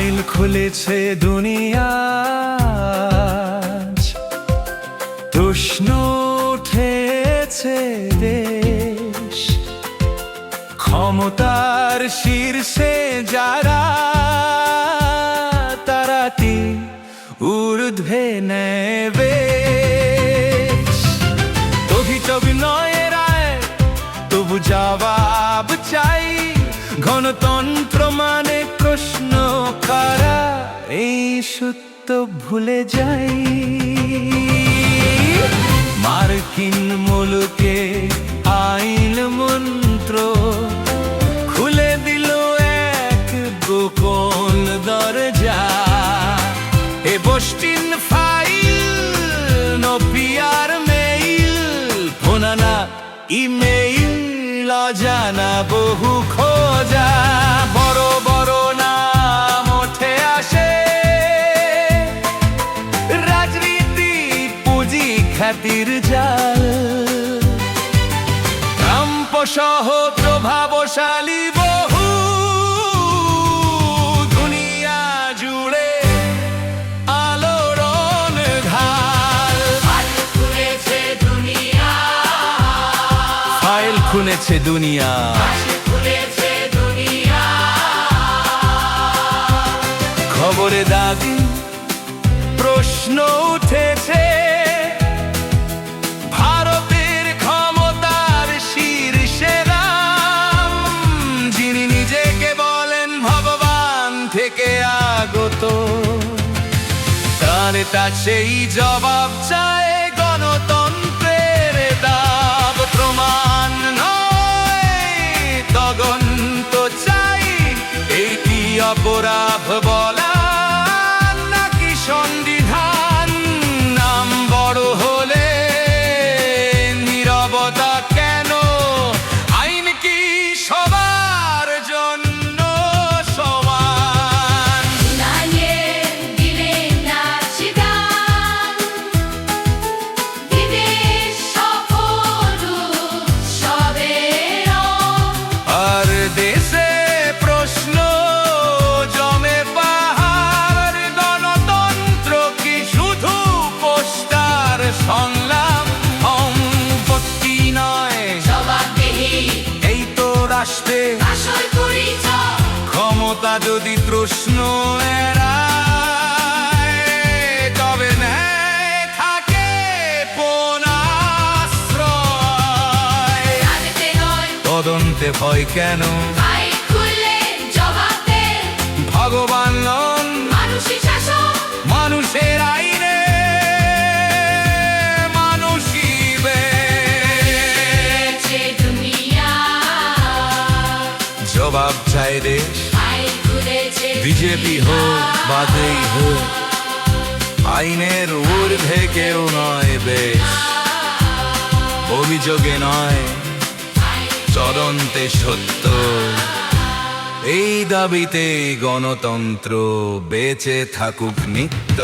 File খুলেছে দুনিয়া, প্রশ্ন উঠেছে দেশ। ক্ষমতার শীর্ষে যারা, তারাটি ঊর্ধ্বে নেবে। অভিযোগ নয় রায়, তবু জবাব চাই। গণতন্ত্র মানে প্রশ্ন করা, এই সত্য ভুলে যাই। মার্কিন মুলুকে আইন মন্ত্র খুলে দিল এক গোপন দরজা। এ বস্টিন ফাইল, নোপিয়ার মেইল, ফোনানা ইমেইল, অজানা বহু খোঁজা। বড় বড় নাম ওঠে আসে, রাজনীতি পুঁজি খ্যাতির জাল। ট্রাম্প সহ প্রভাবশালী বহু, দুনিয়া জুড়ে আলোড়ন ঢাল। ফাইল খুলেছে দুনিয়া, খবরে দাবি প্রশ্ন উঠেছে। ভারতের ক্ষমতার শীর্ষে রাম, যিনি নিজেকে বলেন ভগবান থেকে আগত, তার সেই জবাব চায় গণতন্ত্রের দাব। প্রমাণ নয়, তদন্ত চাই। এই কি অপরাধ বলা নাকি সংবিধান? নাম বড় হলে নীরবতা কেন? আইন কি সবার জন্য সমান? আর দেশে প্রশ্ন জমে পাহাড়। গণতন্ত্র কি শুধু পোস্টার সংলাপ? সম্পত্তি নয়, এই তো রাষ্ট্রে ক্ষমতা যদি প্রশ্ন এড়ায়, তবে ন্যায় থাকে পণাশ্রয়। তদন্তে ভয় কেন? ভগবান নন, মানুষের আইনে মানুষই বেঁচে। জবাব চাই দেশ, বিজেপি হোক বাদেই হোক, আইনের ঊর্ধ্বে কেউ নয় বেশ। অভিযোগে নয়, তদন্তে সত্য, এই দাবিতে গণতন্ত্র বেঁচে থাকুক নিত্য।